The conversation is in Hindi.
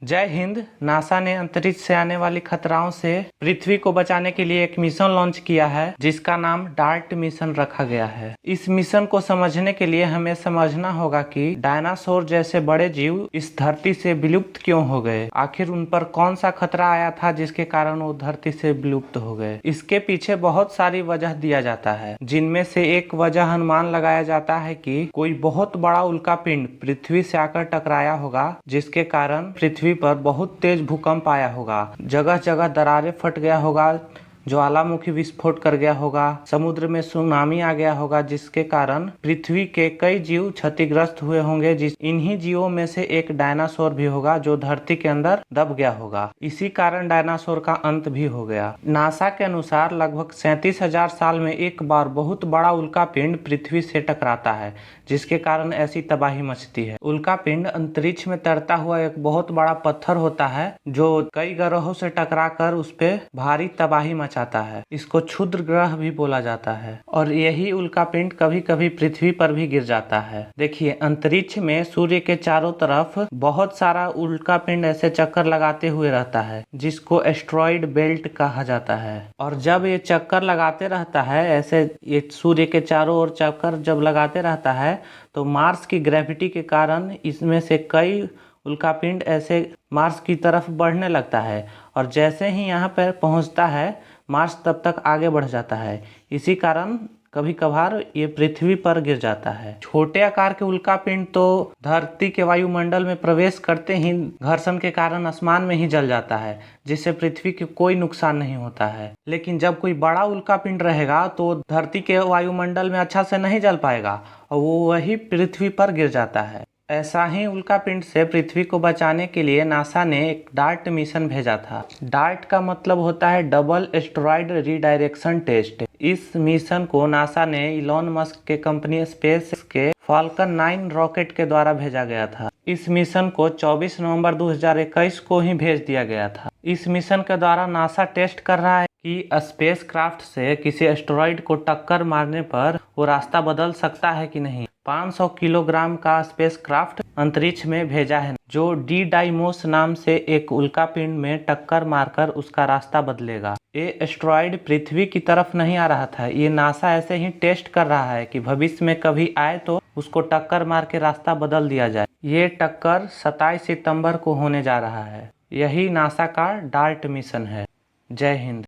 जय हिंद। नासा ने अंतरिक्ष से आने वाली खतराओं से पृथ्वी को बचाने के लिए एक मिशन लॉन्च किया है जिसका नाम डार्ट मिशन रखा गया है। इस मिशन को समझने के लिए हमें समझना होगा कि डायनासोर जैसे बड़े जीव इस धरती से विलुप्त क्यों हो गए, आखिर उन पर कौन सा खतरा आया था जिसके कारण वो धरती से विलुप्त हो गए। इसके पीछे बहुत सारी वजह दिया जाता है, जिनमें से एक वजह अनुमान लगाया जाता है कि कोई बहुत बड़ा उल्कापिंड पृथ्वी से आकर टकराया होगा, जिसके कारण पृथ्वी पर बहुत तेज भूकंप आया होगा, जगह जगह दरारें फट गया होगा, ज्वालामुखी विस्फोट कर गया होगा, समुद्र में सुनामी आ गया होगा, जिसके कारण पृथ्वी के कई जीव क्षतिग्रस्त हुए होंगे। इन्हीं जीवों में से एक डायनासोर भी होगा जो धरती के अंदर दब गया होगा। इसी कारण डायनासोर का अंत भी हो गया। नासा के अनुसार लगभग 37,000 साल में एक बार बहुत बड़ा उल्कापिंड पृथ्वी से टकराता है, जिसके कारण ऐसी तबाही मचती है। उल्कापिंड अंतरिक्ष में तैरता हुआ एक बहुत बड़ा पत्थर होता है जो कई ग्रहों से टकराकर उस पे भारी तबाही मचाता है। इसको क्षुद्र ग्रह भी बोला जाता है और यही उल्कापिंड कभी कभी पृथ्वी पर भी गिर जाता है। देखिए, अंतरिक्ष में सूर्य के चारों तरफ बहुत सारा उल्कापिंड ऐसे चक्कर लगाते हुए रहता है, जिसको एस्ट्रॉइड बेल्ट कहा जाता है। और जब ये चक्कर लगाते रहता है, ऐसे ये सूर्य के चारों ओर चक्कर जब लगाते रहता है, तो मार्स की ग्रेविटी के कारण इसमें से कई उल्कापिंड ऐसे मार्स की तरफ बढ़ने लगता है और जैसे ही यहाँ पर पहुँचता है, मार्स तब तक आगे बढ़ जाता है। इसी कारण कभी कभार ये पृथ्वी पर गिर जाता है। छोटे आकार के उल्कापिंड तो धरती के वायुमंडल में प्रवेश करते ही घर्षण के कारण आसमान में ही जल जाता है, जिससे पृथ्वी को कोई नुकसान नहीं होता है। लेकिन जब कोई बड़ा उल्कापिंड रहेगा तो धरती के वायुमंडल में अच्छा से नहीं जल पाएगा और वो वही पृथ्वी पर गिर जाता है। ऐसा ही उल्कापिंड से पृथ्वी को बचाने के लिए नासा ने एक डार्ट मिशन भेजा था। डार्ट का मतलब होता है डबल एस्टेरॉयड रीडायरेक्शन टेस्ट। इस मिशन को नासा ने इलॉन मस्क के कंपनी स्पेस के फाल्कन 9 रॉकेट के द्वारा भेजा गया था। इस मिशन को 24 नवंबर 2021 को ही भेज दिया गया था। इस मिशन के द्वारा नासा टेस्ट कर रहा है कि स्पेस क्राफ्ट से किसी एस्टेरॉयड को टक्कर मारने पर वो रास्ता बदल सकता है कि नहीं। 500 किलोग्राम का स्पेस क्राफ्ट अंतरिक्ष में भेजा है, जो डी डाइमोस नाम से एक उल्कापिंड में टक्कर मारकर उसका रास्ता बदलेगा। ये एस्टेरॉयड पृथ्वी की तरफ नहीं आ रहा था। ये नासा ऐसे ही टेस्ट कर रहा है कि भविष्य में कभी आए तो उसको टक्कर मार के रास्ता बदल दिया जाए। ये टक्कर 27 सितंबर को होने जा रहा है। यही नासा का डार्ट मिशन है। जय हिंद।